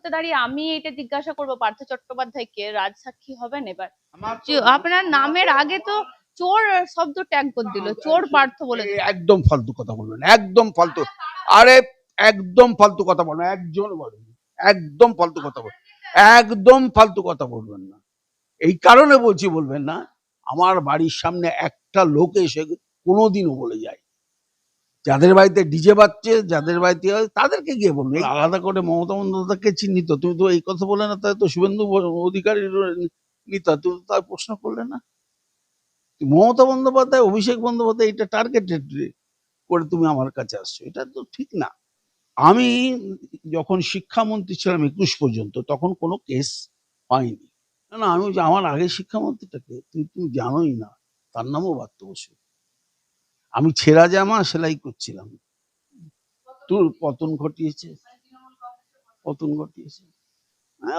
মুহূর্তে দাঁড়িয়ে আমি এটা জিজ্ঞাসা করবো, পার্থ চট্টোপাধ্যায়কে রাজসাক্ষী হবেন এবার? আমার যে আপনার নামের আগে তো চোর শব্দ ট্যাগ করে দিল, চোর পার্থ বলে দিল। একদম ফালতু কথা বলবেন, একদম ফালতু। আরে একদম ফালতু কথা বলবেন, একজন বলেন, একদম ফালতু কথা বলবেন, একদম ফালতু কথা বলবেন না। এই কারণে বলছি বলবেন না, আমার বাড়ির সামনে একটা লোক এসে কোনোদিনও বলে যায়, যাদের বাড়িতে ডিজে বাজছে, যাদের বাড়িতে তাদেরকে গিয়ে বলবে। আলাদা করে মমতা বন্দ্যোপাধ্যায়কে চিহ্নিত, তুমি তো এই কথা বলে না, তাই তো শুভেন্দু অধিকারীর নিতা, তুমি তো তার প্রশ্ন করলে না। মমতা বন্দ্যোপাধ্যায়, অভিষেক বন্দ্যোপাধ্যায় এটা টার্গেটেড করে তুমি আমার কাছে আসছো, এটা তো ঠিক না। আমি যখন শিক্ষামন্ত্রী ছিলাম 21 পর্যন্ত, তখন কোনো কেস হয়নি। না না, আমি আমার আগে শিক্ষামন্ত্রীটাকে তুমি জানোই না, তার নামও বাধ্য বসু। আমি ছেঁড়া জামা সেলাই করছিলাম, তোর পতন ঘটিয়েছে, পতন ঘটিয়েছে।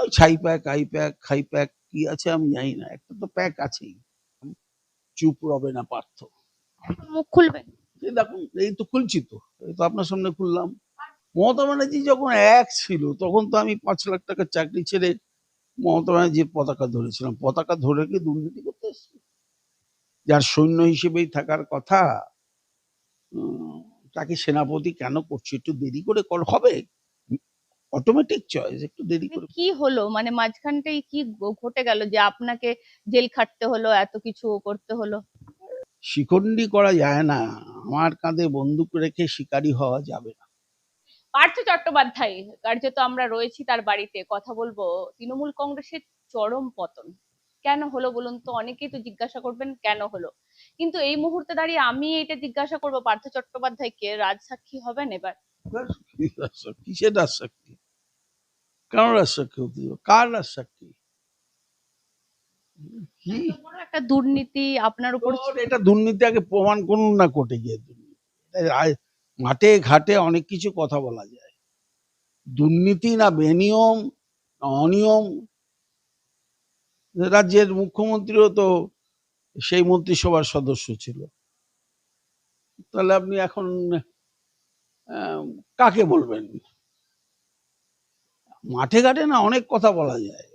ওই ছাই প্যাক, আই প্যাক, খাই প্যাক কি আছে আমি জানি না, একটা তো প্যাক আছেই। চুপ রবে না পার্থ। মুখ খুলবেন? এই দেখুন, এই তো খুলছি, তো এই তো আপনার সামনে খুললাম। মমতা ব্যানার্জি যখন এক ছিল, তখন তো আমি 5 লাখ টাকার চাকরি ছেড়ে মমতা ব্যানার্জির পতাকা ধরেছিলাম। পতাকা ধরে কি দুর্নীতি করতে এসছি? যার সৈন্য হিসেবেই থাকার কথা, তাকে সেনাপতি কেন করছে? একটু দেরি করে হবে, অটোমেটিক চয়েস, একটু দেরি করে। কি হলো মানে মাঝখানটাই কি ঘটে গেল যে আপনাকে জেল খাটতে হলো, এত কিছু করতে হলো? শিখন্ডি করা যায় না, আমার কাঁধে বন্দুক রেখে শিকারি হওয়া যাবে না। পার্থ চট্টোপাধ্যায় কার্যত আমরা রয়েছি তার বাড়িতে, কথা বলবো। তৃণমূল কংগ্রেসের চরম পতন কেন হলো বলুন তো? অনেকেই তো জিজ্ঞাসা করবেন কেন হলো, কিন্তু এই মুহূর্তে দাঁড়িয়ে আমি এটা জিজ্ঞাসা করবো, পার্থ চট্টোপাধ্যায়কে রাজসাক্ষী হবেন এবার? কিসের রাজসাক্ষী? কেন রাজসাক্ষী হতে হবে? কার রাজসাক্ষী? কি একটা দুর্নীতি আপনার উপর। এটা দুর্নীতি আগে প্রমাণ করুন না কোর্টে গিয়ে। মাঠে ঘাটে অনেক কিছু কথা বলা যায়, দুর্নীতি না বেনিয়ম না অনিয়ম। রাজ্যের মুখ্যমন্ত্রীও তো সেই মন্ত্রিসভার সদস্য ছিল, তাহলে আপনি এখন কাকে বলবেন? মাঠে ঘাটে না অনেক কথা বলা যায়,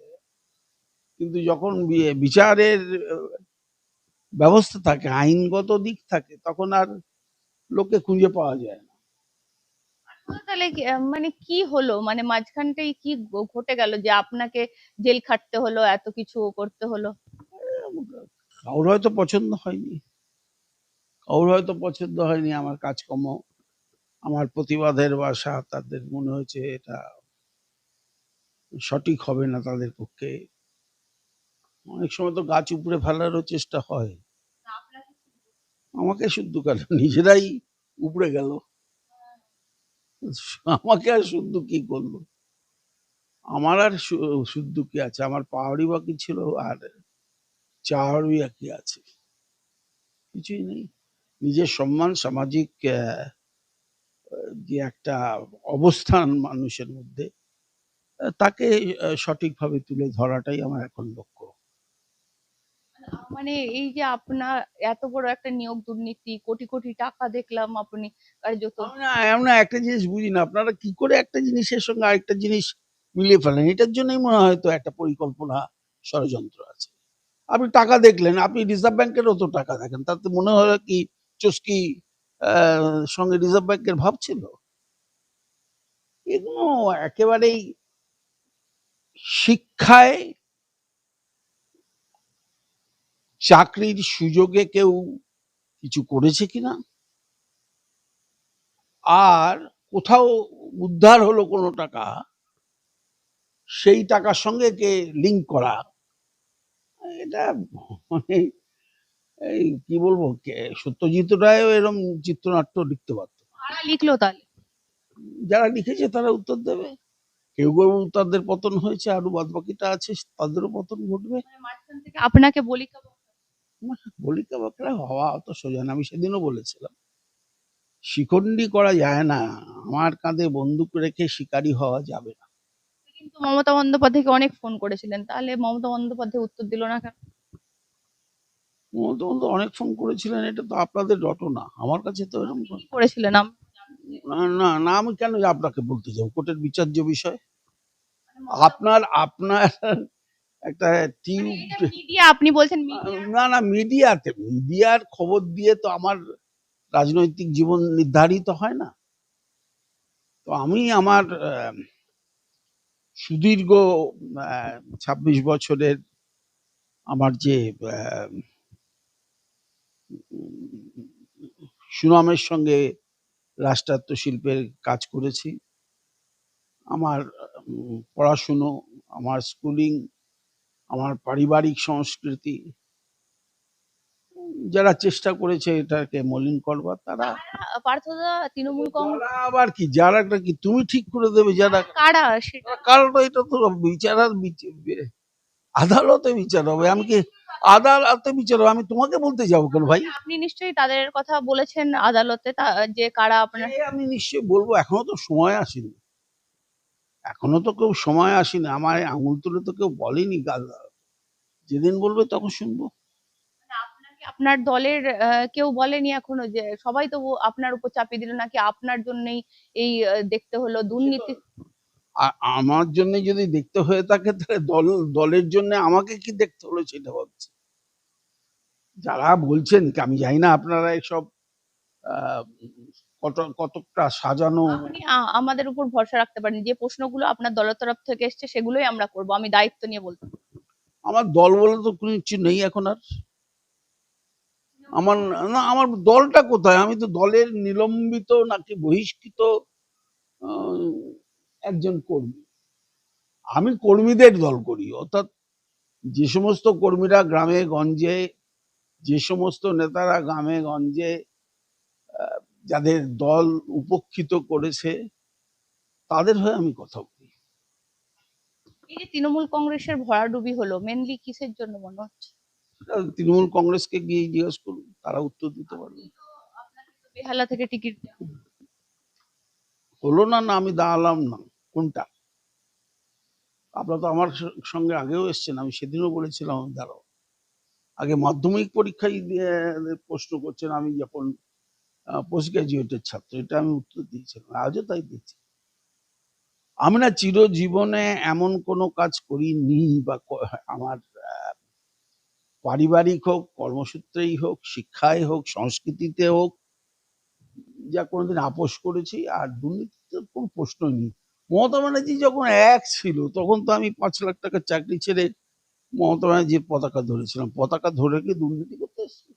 কিন্তু যখন বিচারের ব্যবস্থা থাকে, আইনগত দিক থাকে, তখন আর লোককে খুঁজে পাওয়া যায় না। তাহলে মানে কি হলো, মানে মাঝখানটাই কি ঘটে গেল যে আপনাকে জেল খাটতে হলো, এত কিছু করতে হলো? কারোর হয়তো পছন্দ হয়নি, কারোর হয়তো পছন্দ হয়নি আমার কাজকর্ম, আমার প্রতিবাদের ভাষা, তাদের মনে হয়েছে এটা সঠিক হবে না তাদের পক্ষে। অনেক সময় তো গাছ উপরে ফেলারও চেষ্টা হয়। আমাকে শুদ্ধ কেন, নিজেরাই উপরে গেল, আমাকে আর শুদ্ধ কি করলো? আমার আর শুদ্ধ কি আছে? আমার পাওয়ারই বাকি ছিল, আর চাওয়ারই কি আছে? কিছুই নেই। নিজের সম্মান, সামাজিক যে একটা অবস্থান মানুষের মধ্যে, তাকে সঠিকভাবে তুলে ধরাটাই আমার এখন লক্ষ্য। মানে এই যে আপনার এত বড় একটা নিয়োগ দুর্নীতি, কোটি কোটি টাকা দেখলাম আপনি কার্যত। আমরা একটা জিনিস বুঝি না, আপনারা কি করে একটা জিনিসের সঙ্গে আরেকটা জিনিস মিলিয়ে ফেলেন? এটার জন্যই মনে হয় তো একটা পরিকল্পনা, ষড়যন্ত্র আছে। আপনি টাকা দেখলেন, আপনি রিজার্ভ ব্যাংকেরও তো টাকা দেখেন, তাতে মনে হয় কি চস্কি সঙ্গে রিজার্ভ ব্যাংকের ভাব ছিল? এগুলো একেবারেই শিক্ষায়, চাকরির সুযোগে কেউ কিছু করেছে কিনা, আর কোথাও উদ্ধার হলো কোনো টাকা, সেই টাকার সঙ্গে কে লিঙ্ক করা, এটা মানে এই কি বলবো, সত্যজিৎ রায়ও এরকম চিত্রনাট্য লিখতে পারতো। কারা লিখলো তাহলে? যারা লিখেছে তারা উত্তর দেবে। কেউ কেউ তাদের পতন হয়েছে, আরো বাদ বাকিটা আছে, তাদেরও পতন ঘটবে। মানে মাঝখান থেকে আপনাকে বলি বলিকা বাকরা হওয়া অত সোজা না, আমি সেদিনও বলেছিলাম, শিখন্ডি করা যায় না, আমার কাঁধে বন্দুক রেখে শিকারি হওয়া যাবে না। কিন্তু মমতা বন্দ্যোপাধ্যায়কে অনেক ফোন করেছিলেন, তাহলে মমতা বন্দ্যোপাধ্যায় উত্তর দিল না কেন? মমতা বন্দ্যোপাধ্যায় অনেক ফোন করেছিলেন, এটা তো আপনাদের রটনা, আমার কাছে তো এরকম কি করেছিলেন? না না না, আমি কেন আপনাকে বলতে যাবো? কোর্টের বিচার্য বিষয়। আপনার আপনার একটা টিউব, মিডিয়া, আপনি বলছেন মিডিয়া। না না, মিডিয়ার খবর দিয়ে তো আমার রাজনৈতিক জীবন নির্ধারিত হয় না। তো আমি আমার সুদীর্ঘ ২৬ বছরের আমার যে সুনামের সঙ্গে রাষ্ট্রায়ত্ত শিল্পের কাজ করেছি। আমার পড়াশুনো, আমার স্কুলিং, আমার পারিবারিক সংস্কৃতি, যারা চেষ্টা করেছে এটাকে মলিন করবার, তারা পার্থদা তৃণমূল কংগ্রেস যারা আবার কি, যারাটা কি তুমি ঠিক করে দেবে, যারা কারা সেটা কারণ এটা তো আদালতে বিচার হবে। আমি কি আদালতে বিচার হবে? আমি তোমাকে বলতে যাবো কেন ভাই? আপনি নিশ্চয়ই তাদের কথা বলেছেন আদালতে, যে কারা আপনার। আমি নিশ্চয়ই বলবো, এখনো তো সময় আসেনি, এখনো তো কেউ সময় আসেনি, আমার আঙুল তুলে তো কেউ বলেনি। যেদিন বলবে তখন শুনবো। আপনাকে আপনার দলের কেউ বলেনি এখনো, যে সবাই তো আপনার উপর চাপিয়ে দিল নাকি আপনার জন্যই এই দেখতে হলো দুর্নীতি? আমার জন্য যদি দেখতে হয়ে থাকে, তাহলে দলের জন্য আমাকে কি দেখতে হলো সেটা ভাবছি। যারা বলছেন, আমি জানি না আপনারা এসব কতটা সাজানো। আপনি আমাদের উপর ভরসা রাখতে পারেন, যে প্রশ্নগুলো আপনার দলের তরফ থেকে এসছে সেগুলোই আমরা করব, আমি দায়িত্ব নিয়ে বলতে পারি। আমার দল বলে তো কোনো কিছু নেই এখন আর। আমার, না, আমার দলটা কোথায়? আমি তো দলের নিলম্বিত নাকি বহিষ্কৃত একজন কর্মী। আমি কর্মীদের দল করি, অর্থাৎ যে সমস্ত কর্মীরা গ্রামে গঞ্জে, যে সমস্ত নেতারা গ্রামে গঞ্জে যাদের দল উপেক্ষিত করেছে, তাদের হয়ে আমি কথা বলি। এই যে তৃণমূল কংগ্রেসের ভরাডুবি হলো, মেনলি কিসের জন্য মনে হচ্ছে? তৃণমূল কংগ্রেসকে গিয়ে জিজ্ঞেস করুন, তারা উত্তর দিতে পারবে। আপনাকে তো বেহালা থেকে টিকিট হলো না, না আমি দাঁড়ালাম না, কোনটা? আপনারা তো আমার সঙ্গে আগেও এসছেন, আমি সেদিনও বলেছিলাম আমি দাঁড়াও। আগে মাধ্যমিক পরীক্ষায় প্রশ্ন করছেন, আমি যখন পোস্ট গ্রাজুয়েটের ছাত্র, এটা আমি উত্তর দিয়েছিলাম, আজও তাই দিচ্ছি। আমি না চিরজীবনে এমন কোনো কাজ করিনি, বা আমার পারিবারিক হোক, কর্মসূত্রেই হোক, শিক্ষায় হোক, সংস্কৃতিতে হোক, যা কোনোদিন আপোষ করেছি। আর দুর্নীতির কোনো প্রশ্নই নেই। মমতা ব্যানার্জি যখন এক ছিল, তখন তো আমি 5 লাখ টাকার চাকরি ছেড়ে মমতা ব্যানার্জির পতাকা ধরেছিলাম। পতাকা ধরে কি দুর্নীতি করতে এসছি?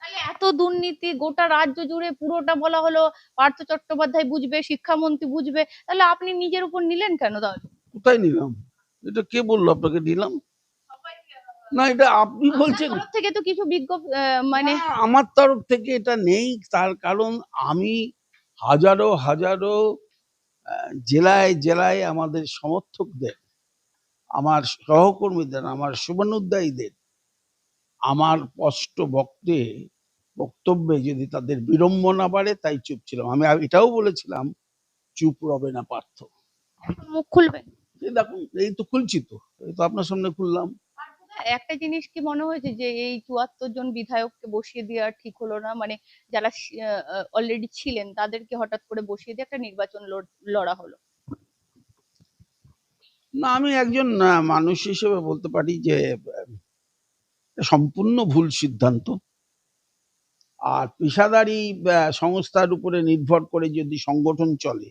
তাহলে এত দুর্নীতি গোটা রাজ্য জুড়ে পুরোটা বলা হলো পার্থ চট্টোপাধ্যায় বুঝবে, শিক্ষামন্ত্রী বুঝবে, তাহলে আপনি নিজের উপর নিলেন কেন তাহলে? কোথায় নিলাম? এটা কে বললো আপনাকে নিলাম? না, এটা আপনি বলছেন। তরফ থেকে তো কিছু মানে না, আমার তরফ থেকে এটা নেই। তার কারণ আমি হাজারো হাজারো জেলায় জেলায় আমাদের সমর্থকদের, আমার সহকর্মীদের, আমার শুভানুধ্যায়ীদের, আমার স্পষ্ট বক্তব্যে যদি তাদের বিড়ম্বনা বাড়ে, তাই চুপ ছিলাম। আমি এটাও বলেছিলাম, চুপ রবে না পার্থ। মুখ খুলবেন? এই দেখুন, এই তো খুলছি, তো এই তো আপনার সামনে খুললাম। একটা জিনিস কি মনে হয়েছে যে এই ৭৪ জন বিধায়ককে বসিয়ে দেওয়া ঠিক হলো না, মানে যারা অলরেডি ছিলেন তাদেরকে হঠাৎ করে বসিয়ে দিয়ে একটা নির্বাচন লড়া হলো? না, আমি একজন মানুষ হিসেবে বলতে পারি যে সম্পূর্ণ ভুল সিদ্ধান্ত। আর পেশাদারি সংস্থার উপরে নির্ভর করে যদি সংগঠন চলে,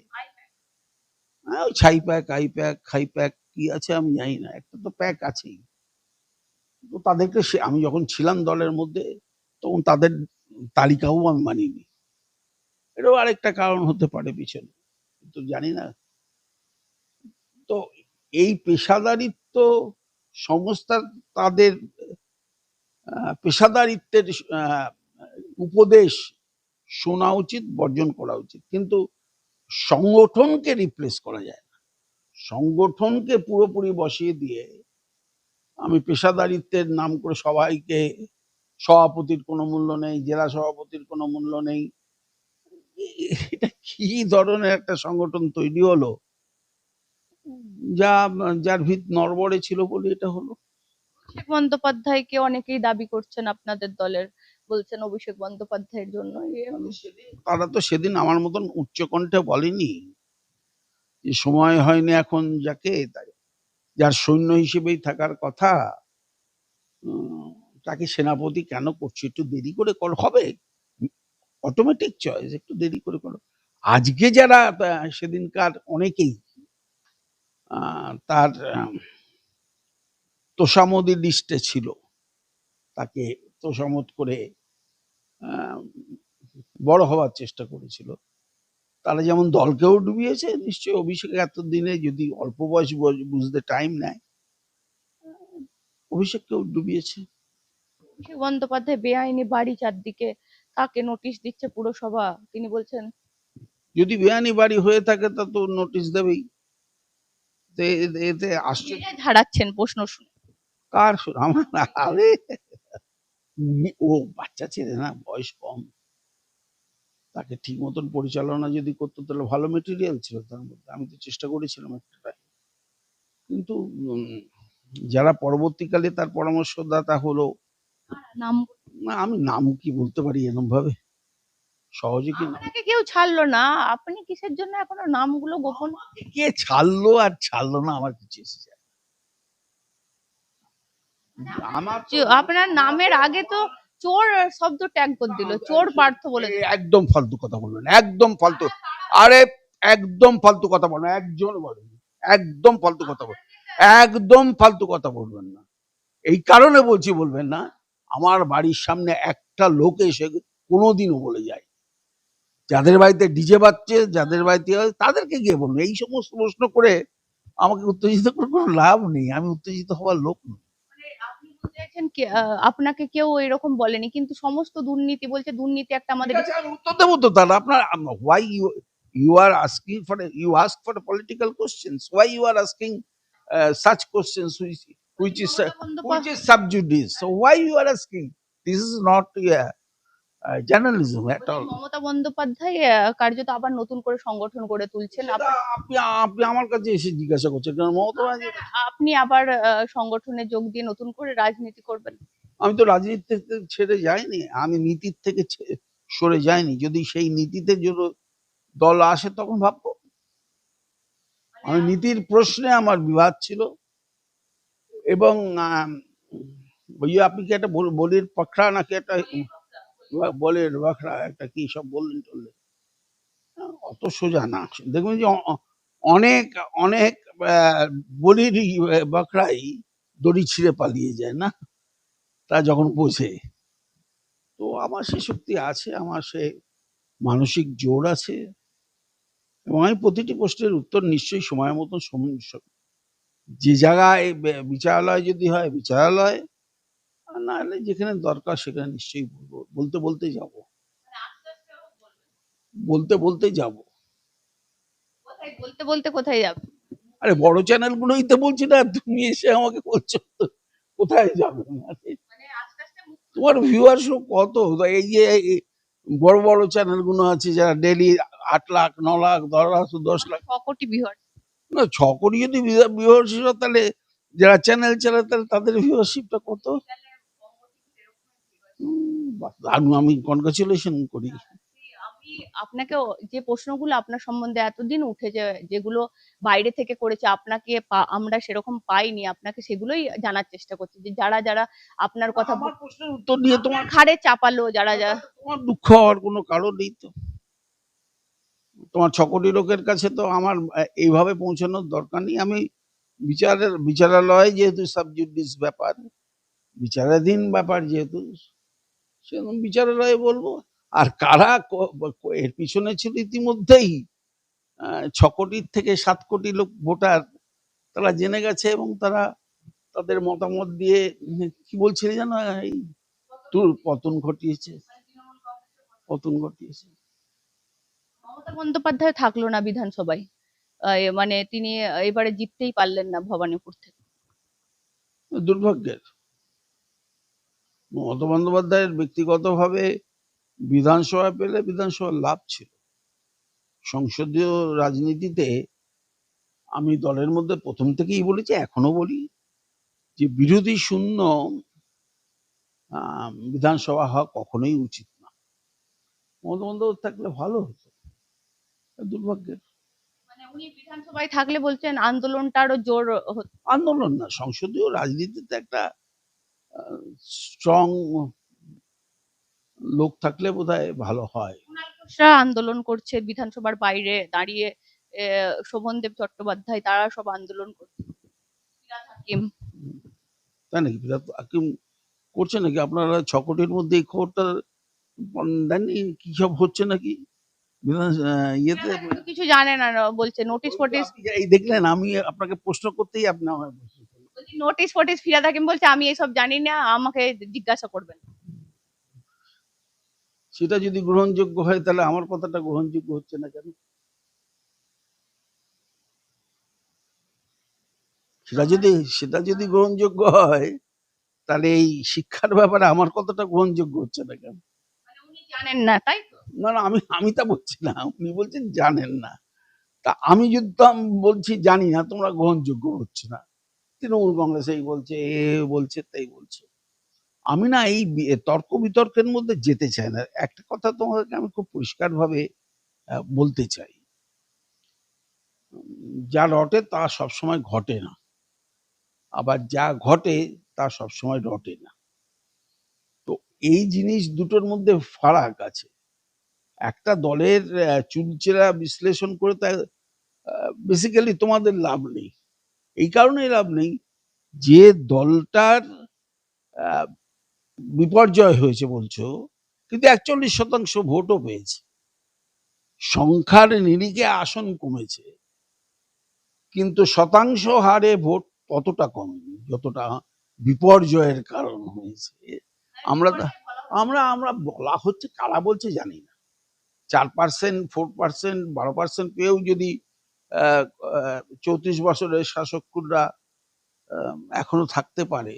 ওই ছাই প্যাক, আই প্যাক, খাই প্যাক কি আছে আমি জানি না, একটা তো প্যাক আছেই। তো তাদেরকে আমি যখন ছিলাম দলের মধ্যে, তখন তাদের তালিকাও আমি মানিনি। এটাও আরেকটা কারণ হতে পারে পিছনে, তো জানি না। তো এই পেশাদারিত্ব সংস্থা, তাদের পেশাদারিত্বের উপদেশ শোনা উচিত, বর্জন করা উচিত, কিন্তু সংগঠনকে রিপ্লেস করা যায় না। সংগঠনকে পুরোপুরি বসিয়ে দিয়ে আমি পেশাদারিত্বের নাম করে সবাইকে, সভাপতির কোনো মূল্য নেই, জেলা সভাপতির কোনো মূল্য নেই, এটা কি ধরনের একটা সংগঠন তৈরি হলো, যার ভিত নড়বড়ে ছিল বলে এটা হলো। অভিষেক বন্দ্যোপাধ্যায়কে অনেকেই দাবি করছেন আপনাদের দলের, বলছেন অভিষেক বন্দ্যোপাধ্যায়ের জন্য তারা তো সেদিন আমার মতন উচ্চকণ্ঠে বলেনি যে সময় হয়নি এখন যার সৈন্য হিসেবেই থাকার কথা, তাকে সেনাপতি কেন করছে? একটু দেরি করে হবে, অটোমেটিক চয়েস, একটু দেরি করে করো। আজকে যারা সেদিনকার অনেকেই তার তোষামদি লিস্টে ছিল, তাকে তোষামত করে বড় হওয়ার চেষ্টা করেছিল, তারা যেমন দলকেও ডুবিয়েছে, নিশ্চয়ই অভিষেক এতদিনে যদি অল্প বয়স বুঝতে টাইম নেয়, অভিষেককেও ডুবিয়েছে। অভিষেক বন্দ্যোপাধ্যায় বেআইনি বাড়ি চারদিকে, তাকে নোটিশ দিচ্ছে পুরসভা, তিনি বলছেন যদি বেআইনি বাড়ি হয়ে থাকে তা তো নোটিশ দেবেই। এতে আশ্চর্য ধারাচ্ছেন প্রশ্ন শুনে। কার আমার আরে ও বাচ্চা ছেলে না, বয়স কম, তাকে ঠিক মতন পরিচালনা যদি করতো তাহলে ভালো মেটেরিয়াল ছিল তার মধ্যে। আমি তো চেষ্টা করেছিলাম একটা, কিন্তু যারা পরবর্তীকালে তার পরামর্শদাতা হলো, নাম না আমি নাম কি বলতে পারি এরকম ভাবে সহজে? কি আপনাকে কেউ ছাড়লো না, আপনি কিসের জন্য এখনো নামগুলো গোপন? কে ছাড়লো আর ছাড়লো না আমার কিছু এসে যায়? আমার আপনার নামের আগে তো চোর শব্দ ট্যাগ করে দিল, চোর পার্থ বলে দিল। একদম ফালতু কথা বলবেন, একদম ফালতু। আরে একদম ফালতু কথা বলবেন, একজন বলবেন, একদম ফালতু কথা বলবেন, একদম ফালতু কথা বলবেন না। এই কারণে বলছি বলবেন না, আমার বাড়ির সামনে একটা লোক এসে কোনোদিনও বলে যায়, যাদের বাড়িতে ডিজে বাজছে, যাদের বাড়িতে তাদেরকে গিয়ে বলবো। এই সমস্ত প্রশ্ন করে আমাকে উত্তেজিত করে কোনো লাভ নেই, আমি উত্তেজিত হওয়ার লোক নই। আপনি বলতে চাইছেন কি আপনাকে কেউ এরকম বলেনি, কিন্তু সমস্ত দুর্নীতি বলছে, দুর্নীতি একটা আমাদের। ঠিক আছে, আমি উত্তর দেবো তো তাহলে। আপনার why you are asking for you ask for a political questions, why you are asking such questions which is sub judice, so why you are asking? This is not journalism at all. Mamata Bandyopadhyay কার্যত আবার নতুন করে সংগঠন গড়ে তুলছেন, আপনি আপনি আমার কাছে এসে জিজ্ঞাসা করছেন কারণ মমতা ব্যানার্জি, আপনি আবার সংগঠনে যোগ দিয়ে নতুন করে রাজনীতি করবেন? আমি তো রাজনীতি থেকে ছেড়ে যাইনি, আমি নীতির থেকে সরে যাইনি। যদি সেই নীতিতে যদি দল আসে তখন ভাববো। আমি নীতির প্রশ্নে আমার বিবাদ ছিল, এবং ওই যে আপনি কি একটা বলির পাখড়া নাকি একটা বলের বাখড়া একটা কি সব বললেন টললেন, অত সোজা না। দেখবেন যে অনেক অনেক বলির বাখড়াই দড়ি ছিঁড়ে পালিয়ে যায় না, তা যখন বোঝে। তো আমার সে শক্তি আছে, আমার সে মানসিক জোর আছে, এবং আমি প্রতিটি প্রশ্নের উত্তর নিশ্চয়ই সময় মতন যে জায়গায় বিচারালয় যদি হয় বিচারালয়, আর না হলে যেখানে দরকার সেখানে নিশ্চয়ই বলবো। বলতে বলতে যাব, বলতে বলতে যাব। বলতে বলতে কোথায় যাবে? আরে বড় চ্যানেল গুলোই তো বলছি না, তুমি এসে আমাকে বলছো তো কোথায় যাবে? তোমার ভিউয়ারশিপ কত? এই যে বড় বড় চ্যানেল গুলো আছে যারা ডেলি 8 লাখ 9 লাখ 10 লাখ 6 কোটি ভিউয়ার। না, 6 কোটি যদি ভিউয়ারশিপ, তাহলে যারা চ্যানেল চালায় তাহলে তাদের ভিউয়ারশিপটা কত? আমি কনগ্রাচুলেশন করি। আমি আপনাকে যে প্রশ্নগুলো আপনার সম্বন্ধে এতদিন উঠেছে, যেগুলো বাইরে থেকে করেছে, আপনাকে আমরা সেরকম পাইনি, আপনাকে সেগুলোই জানার চেষ্টা করছি, যে যারা যারা আপনার কথা আমার প্রশ্নের উত্তর দিয়ে তোমার ঘাড়ে চাপালো, যারা যারা। তোমার দুঃখ হওয়ার কোনো কারণ নেই তো। তোমার 6 কোটি লোকের কাছে তো আমার এইভাবে পৌঁছানোর দরকার নেই। আমি বিচারালয় যেহেতু সাবজুডিস ব্যাপার, বিচারাধীন ব্যাপার যেহেতু, সেরকম বিচারালয়ে বলবো। আর কারা এর পিছনে ছিল ইতিমধ্যেই 6 কোটির থেকে 7 কোটি লোক ভোটার, তারা জেনে গেছে, এবং তারা তাদের মতামত দিয়ে কি বলছিল জানো, এই পতন ঘটিয়েছে, পতন ঘটিয়েছে। মমতা বন্দ্যোপাধ্যায় থাকলো না বিধানসভায়, মানে তিনি এবারে জিততেই পারলেন না ভবানীপুর থেকে। দুর্ভাগ্যের। মমতা বন্দ্যোপাধ্যায়ের ব্যক্তিগতভাবে বিধানসভা পেলে বিধানসভার লাভ ছিল। সংসদীয় রাজনীতিতে আমি দলের মধ্যে প্রথম থেকেই বলেছি, এখনো বলি, যে বিরোধী শূন্য বিধানসভা হওয়া কখনোই উচিত না। মমতা বন্দ্যোপাধ্যায় থাকলে ভালো হতো, দুর্ভাগ্যের। মানে উনি বিধানসভায় থাকলে বলছেন আন্দোলনটা আরো জোর হতো। আন্দোলন না, সংসদীয় রাজনীতিতে একটা স্ট্রং লোক থাকলে বোধহয় ভালো হয়। কুণাল ঘোষরা আন্দোলন করছে বিধানসভার বাইরে দাঁড়িয়ে, শোভনদেব চট্টোপাধ্যায়, তারা সব আন্দোলন করছে। ফিরহাদ হাকিম। তাই নাকি? বিরাট হাকিম করছে নাকি? আপনারা 6 কোটির মধ্যে এই খবরটা দেননি? কি সব হচ্ছে নাকি ইয়েতে? ফিরহাদ হাকিম তো কিছু জানে না, বলছে নোটিশ ফোটিস। আপনি এই দেখলেন, আমি আপনাকে প্রশ্ন করতেই আপনি আমায় প্রশ্ন করলেন। বলছি নোটিশ ফোটিস, ফিরহাদ হাকিম বলছে আমি এসব জানি না, আমাকে জিজ্ঞাসা করবেন। সেটা যদি গ্রহণযোগ্য হয় তাহলে আমার কথাটা গ্রহণযোগ্য হচ্ছে না কেন? সেটা যদি গ্রহণযোগ্য হয় তাহলে এই শিক্ষার ব্যাপারে আমার কথাটা গ্রহণযোগ্য হচ্ছে না কেন? মানে উনি জানেন না, তাই তো? না না, আমি আমি তা বলছি না, উনি বলছেন জানেন না। তা আমি যদি তো বলছি জানি না, তোমরা গ্রহণযোগ্য হচ্ছে না। তৃণমূল কংগ্রেস এই বলছে, এ বলছে, তাই বলছে। আমি না এই তর্ক বিতর্কের মধ্যে যেতে চাই না। একটা কথা তোমাদেরকে আমি খুব পরিষ্কারভাবে বলতে চাই, যা রটে তা সবসময় ঘটে না, আবার যা ঘটে তা সবসময় রটে না। তো এই জিনিস দুটোর মধ্যে ফারাক আছে। একটা দলের চুলচেরা বিশ্লেষণ করে তা বেসিক্যালি তোমাদের লাভ নেই। এই কারণেই লাভ নেই যে দলটার বিপর্যয় হয়েছে বলছো, কিন্তু 41% ভোটও পেয়েছে, সংখ্যার নিরিখে আসন কমেছে, কিন্তু শতাংশ হারে ভোট ততটা কমেনি যতটা বিপর্যয়ের কারণ হয়েছে। আমরা আমরা আমরা বলা হচ্ছে, কারা বলছে জানি না। 4%, 4%, 12% পেয়েও যদি 34 বছরের শাসকরা এখনো থাকতে পারে,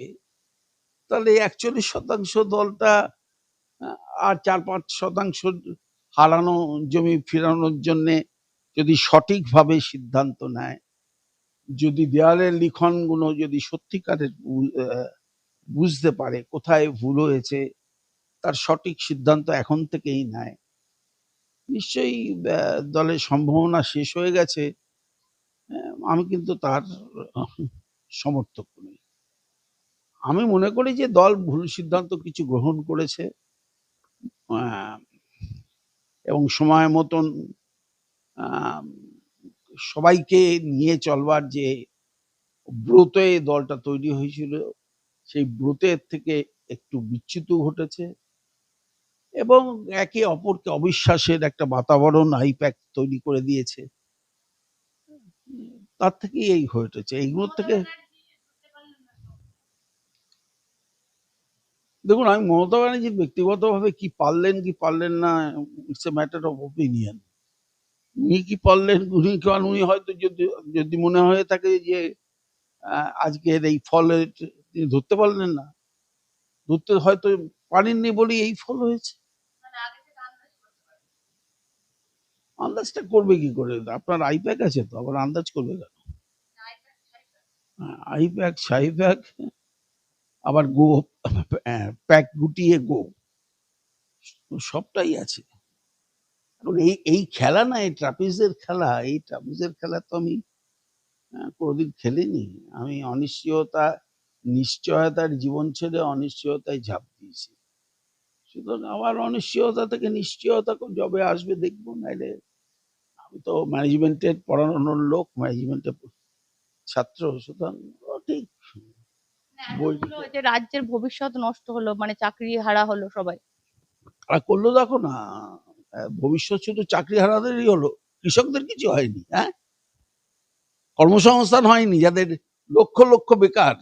তাহলে 41% দলটা আর 4-5% হারানো জমি ফেরানোর জন্য যদি সঠিকভাবে সিদ্ধান্ত নেয়, যদি দেয়ালের লিখনগুলো যদি সত্যিকারের বুঝতে পারে কোথায় ভুল হয়েছে, তার সঠিক সিদ্ধান্ত এখন থেকেই নেয়, নিশ্চয়ই দলের সম্ভাবনা শেষ হয়ে গেছে। আমি কিন্তু তার সমর্থক নই। আমি মনে করি যে দল ভুল সিদ্ধান্ত কিছু গ্রহণ করেছে, এবং সময় মতন সবাইকে নিয়ে চলবার যে ব্রতে দলটা তৈরি হয়েছিল, সেই ব্রতের থেকে একটু বিচ্যুত ঘটেছে, এবং একে অপরকে অবিশ্বাসের একটা বাতাবরণ আইপ্যাক তৈরি করে দিয়েছে। তার থেকেই এই হয়ে উঠেছে। এইগুলোর থেকে দেখুন, আমি মমতা ব্যানার্জির ব্যক্তিগতভাবে কি পারলেন কি পারলেন না, it's a matter of opinion. উনি কি পারলেন, উনি হয়তো যদি যদি মনে হয়ে থাকে যে আজকের এই ফলের তিনি ধরতে পারলেন না, ধরতে হয়তো পারেননি বলেই এই ফল হয়েছে। আন্দাজটা করবে কি করে? আপনার আইপ্যাক আছে তো, আবার আন্দাজ করবে কেন? আইপ্যাক, সাইপ্যাক, আবার গো, প্যাক গুটিয়ে গো, সবটাই আছে। এই এই খেলা না, এই ট্রাপিজের খেলা, এই ট্রাপিজের খেলা তো আমি কোনোদিন খেলিনি। আমি নিশ্চয়তার জীবন ছেড়ে অনিশ্চয়তায় ঝাঁপ দিয়েছি। সুতরাং আমার অনিশ্চয়তা থেকে নিশ্চয়তা যবে আসবে দেখবো। নাইলে আমি তো ম্যানেজমেন্টের পড়ানোর লোক, ম্যানেজমেন্টের ছাত্র, সুতরাং ঠিক বই যে রাজ্যের ভবিষ্যৎ নষ্ট হলো, মানে চাকরি হারা হলো সবাই। আর করলো দেখো না, ভবিষ্যৎ শুধু চাকরি হারাদেরই হলো, কৃষকদের কিছু হয়নি। হ্যাঁ, কর্মসংস্থান হয়নি, যাদের লক্ষ লক্ষ বেকার,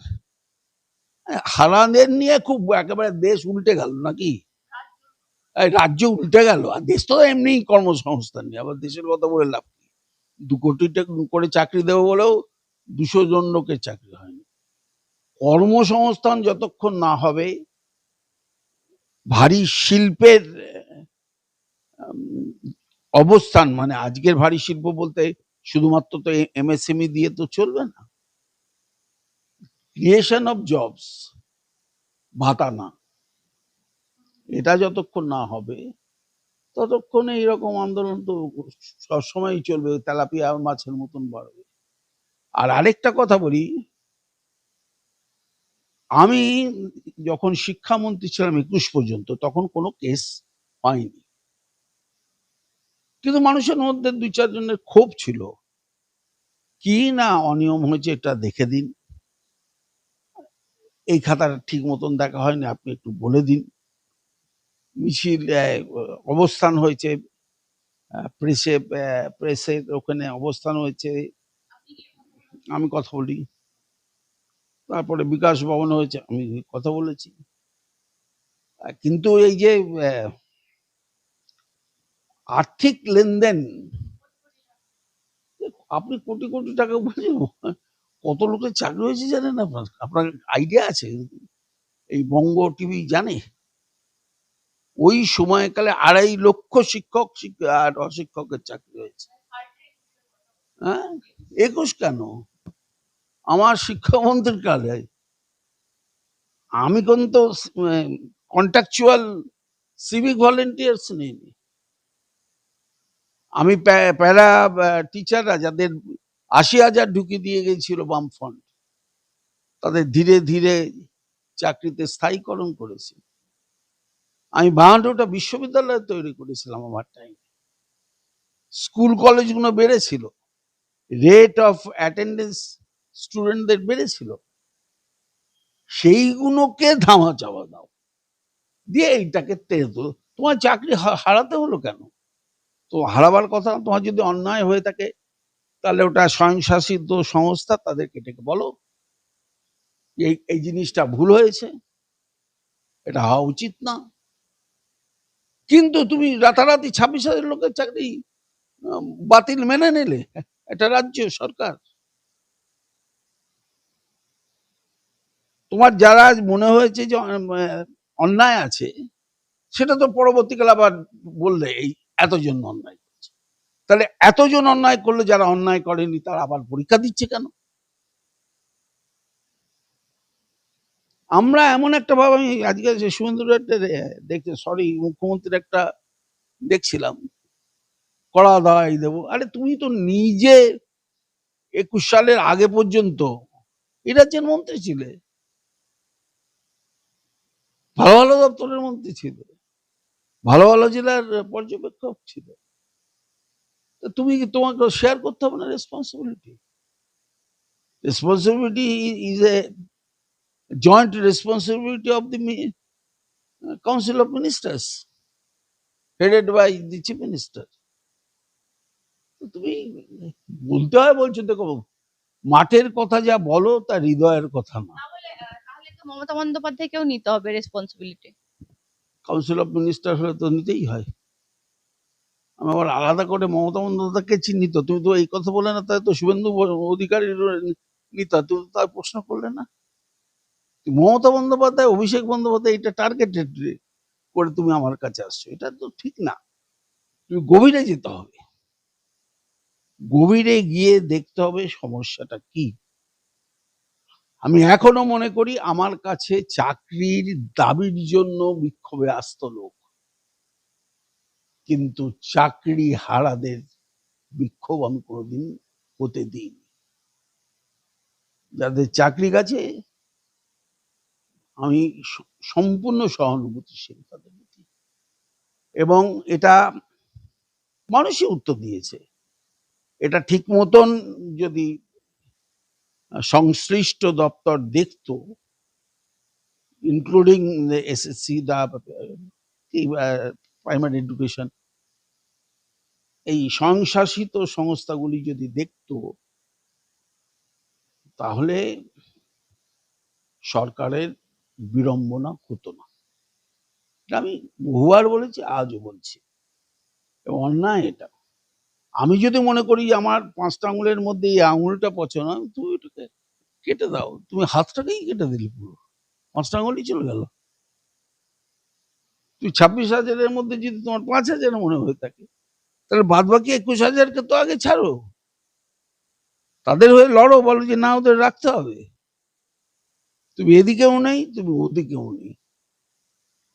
হারাদের নিয়ে খুব একেবারে দেশ উল্টে গেল নাকি? রাজ্য উল্টে গেল, আর দেশ তো এমনি কর্মসংস্থান নেই, আবার দেশের কথা বলে লাভ কি? 2 কোটি করে চাকরি দেবো বলেও 200 জন লোকের চাকরি হয়নি। কর্মসংস্থান যতক্ষণ না হবে, ভারী শিল্পের অবস্থান, মানে আজকের ভারী শিল্প বলতে শুধুমাত্র তো এমএসএমই দিয়ে তো চলবে না, ক্রিয়েশন অফ জবস, ভাতা না, এটা যতক্ষণ না হবে ততক্ষণে এইরকম আন্দোলন তো সবসময়ই চলবে, তেলাপিয়া মাছের মতন বাড়বে। আর আরেকটা কথা বলি, আমি যখন শিক্ষামন্ত্রী ছিলাম 21 পর্যন্ত, তখন কোনো কেস হয়নি, কিন্তু মানুষের মধ্যে 2-4 জনের ক্ষোভ ছিল, কি না অনিয়ম হয়েছে এটা দেখে দিন, এই খাতাটা ঠিক মতন দেখা হয়নি আপনি একটু বলে দিন। মিছিল অবস্থান হয়েছে, প্রেসের ওখানে অবস্থান হয়েছে, আমি কথা বলি। তারপরে বিকাশ ভবন হয়েছে, আমি কথা বলেছি। কিন্তু এই যে আর্থিক লেনদেন, আপনি কোটি কোটি টাকা বলছেন, কত লোকের চাকরি হয়েছে জানেন আপনার? আপনার আইডিয়া আছে? এই বঙ্গ টিভি জানে ওই সময়কালে 2.5 লক্ষ শিক্ষক আর অশিক্ষকের চাকরি হয়েছে। হ্যাঁ, 21 কেন, আমার শিক্ষামন্ত্রীর কালে আমি কিন্তু কন্ট্রাকচুয়াল সিভিক ভলেন্টিয়ার্স নিইনি। আমি প্যারা টিচাররা যাদের 80,000 ঢুকিয়ে দিয়ে গেছিল বামফ্রন্ট, তাদের ধীরে ধীরে চাকরিতে স্থায়ীকরণ করেছি। আমি 52টা বিশ্ববিদ্যালয় তৈরি করেছিলাম আমার টাইমে। স্কুল কলেজগুলো বেড়েছিল, রেট অফ অ্যাটেন্ডেন্স স্টুডেন্টদের বেড়েছিল, সেইগুলোকে ধামা চাপা দাও দিয়ে এইটাকে তোমার চাকরি হারাতে হলো কেন? তো হারাবার কথা, তোমার যদি অন্যায় হয়ে থাকে তাহলে ওটা স্বয়ংশাসিত সংস্থা, তাদেরকে ডেকে বলো এই জিনিসটা ভুল হয়েছে, এটা হওয়া উচিত না। কিন্তু তুমি রাতারাতি 26,000 লোকের চাকরি বাতিল মেনে নিলে, এটা রাজ্য সরকার। তোমার যারা মনে হয়েছে যে অন্যায় আছে, সেটা তো পরবর্তীকালে আবার বললে এই এতজন অন্যায় করছে। তাহলে এতজন অন্যায় করলে যারা অন্যায় করেনি তারা আবার পরীক্ষা দিচ্ছে কেন? আমরা এমন একটা ভাব, আমি আজকে শুভেন্দু দেখছি, সরি মুখ্যমন্ত্রীর একটা দেখছিলাম, কড়া দাওয়াই দেবো। আরে তুমি তো নিজে 21 সালের আগে পর্যন্ত এই রাজ্যের মন্ত্রী ছিলে, ভালো ভালো দপ্তরের মন্ত্রী ছিল, ভালো ভালো জেলার পর্যবেক্ষক ছিল। তুমি তোমাকে শেয়ার করতে হবে না responsibility? Responsibility is a joint responsibility of the council of ministers, headed by the chief minister. তুমি বলতে হয়, বলছো, দেখো মাঠের কথা যা বলো তা হৃদয়ের কথা না। তাহলে তো মমতা বন্দ্যোপাধ্যায়কেও নিতে হবে রেসপন্সিবিলিটি। কাউন্সিল অফ মিনিস্টার হলে তো নিতেই হয়। আমি আবার আলাদা করে মমতা বন্দ্যোপাধ্যায়কে চিহ্নিত, তুমি তো এই কথা বলে না, তাই তো শুভেন্দু অধিকারীর নিতা, তুমি তার প্রশ্ন করলে না। মমতা বন্দ্যোপাধ্যায়, অভিষেক বন্দ্যোপাধ্যায় এটা টার্গেটেড করে তুমি আমার কাছে আসছো, এটা তো ঠিক না। তুমি গভীরে যেতে হবে, গভীরে গিয়ে দেখতে হবে সমস্যাটা কি। আমি এখনো মনে করি আমার কাছে চাকরির দাবির জন্য বিক্ষোভে আসতো লোক, কিন্তু চাকরি হারাদের বিক্ষোভ আমি কোনোদিন হতে দিইনি। যাদের চাকরি গেছে আমি সম্পূর্ণ সহানুভূতিশীল তাদের প্রতি, এবং এটা মানুষই উত্তর দিয়েছে। এটা ঠিক মতন যদি সংশ্লিষ্ট দপ্তর দেখতো, ইনক্লুডিং এসএসসি, দা প্রাইমারি এডুকেশন, এই স্বয়ংশাসিত সংস্থাগুলি যদি দেখতো, তাহলে সরকারের বিড়ম্বনা হতো না। আমি বহুবার বলেছি, আজও বলছি, এবং অন্যায় এটা। আমি যদি মনে করি আমার 5টা আঙুলের মধ্যে এই আঙুলটা পছন্দ, তুমি এটাকে কেটে দাও, তুমি হাতটাকেই কেটে দিলে, পুরো 5টা আঙুলই চলে গেল। তুই 26,000-এর মধ্যে যদি তোমার 5,000 মনে হয়ে থাকে, তাহলে বাদ বাকি 21,000-কে তো আগে ছাড়ো, তাদের হয়ে লড়ো, বলো যে না, ওদের রাখতে হবে। তুমি এদিকেও নেই, তুমি ওদিকেও নেই।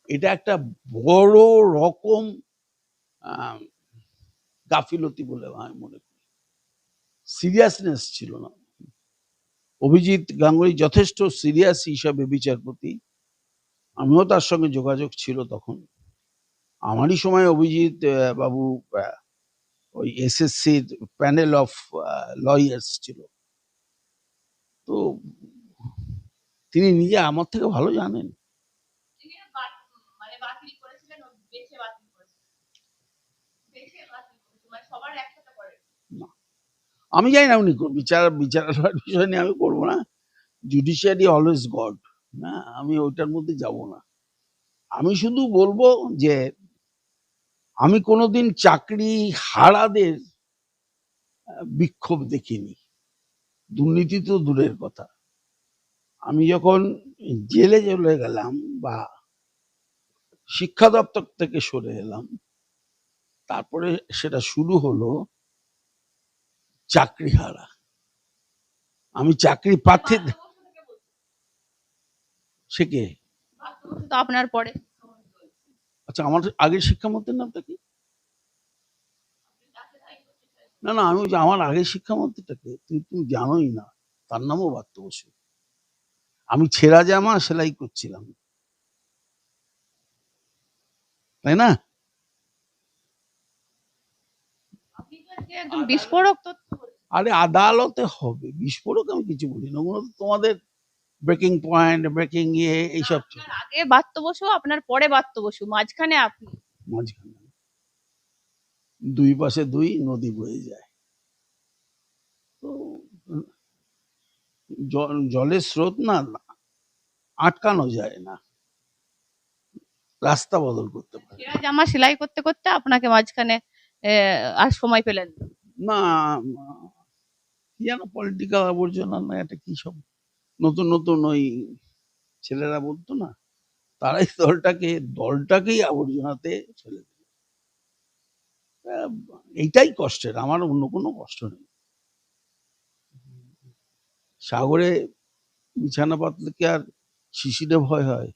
এটা একটা বড় রকম আহ, গাফিলতি বলে আমি মনে করি, সিরিয়াসনেস ছিল না। অভিজিৎ গাঙ্গুলি যথেষ্ট সিরিয়াস হিসাবে বিচারপতি, আমিও তার সঙ্গে যোগাযোগ ছিল তখন। আমারই সময় অভিজিৎ বাবু ওই এসএসসির প্যানেল অফ লয়ার্স ছিল, তো তিনি নিজে আমার থেকে ভালো জানেন। মানে বাতিল করেছিলেন, বেছে বাতিল করেছিলেন, বেছে বাতিল করেছিলেন, মানে সবার একসাথে করে। না, আমি জানি না উনি বিচারালয়ের বিষয় নিয়ে আমি করবো না। জুডিশিয়ারি অলওয়েজ গড, না আমি ওইটার মধ্যে যাব না। আমি শুধু বলবো যে আমি কোনোদিন চাকরি হারাদের বিক্ষোভ দেখিনি, দুর্নীতি তো দূরের কথা। আমি যখন জেলে চলে গেলাম বা শিক্ষা দপ্তর থেকে সরে এলাম, তারপরে সেটা শুরু হলো চাকরি হারা। আমি চাকরি প্রার্থী, সে কে? তো আপনার পরে আচ্ছা, আমার আগের শিক্ষামন্ত্রীর নামটা কি? না না, আমি বলছি আমার আগের শিক্ষামন্ত্রীটাকে তুমি জানোই না, তার নামও বাড়তে বসে। আমি ছেঁড়া জামা সেলাই করছিলাম, তাই না? আপনি তো আজকে একদম বিস্ফোরক তথ্য বলছেন। আরে আদালতে হবে, বিস্ফোরক আমি কিছু বলি না, ওগুলো তো তোমাদের ব্রেকিং পয়েন্ট, ব্রেকিং এইসব আপনার আগে বাত্য বসু, আপনার পরে বাত্য বসু, মাঝখানে আপনি। মাঝখানে দুই পাশে দুই নদী বয়ে যায়, তো জলের স্রোত না আটকানো যায় না, রাস্তা বদল করতে পারে ছেঁড়া জামা সেলাই করতে করতে আপনাকে মাঝখানে আর সময় পেলেন না। না। কি যেন পলিটিক্যাল আবর্জনা না, এটা কি সব নতুন নতুন ওই ছেলেরা বলতো না, তারাই দলটাকেই আবর্জনাতে ফেলে দিল। এইটাই কষ্টের, আমার অন্য কোনো কষ্ট নেই। সাগরে বিছানা পাতলে কি আর শিশিরে ভয় হয়?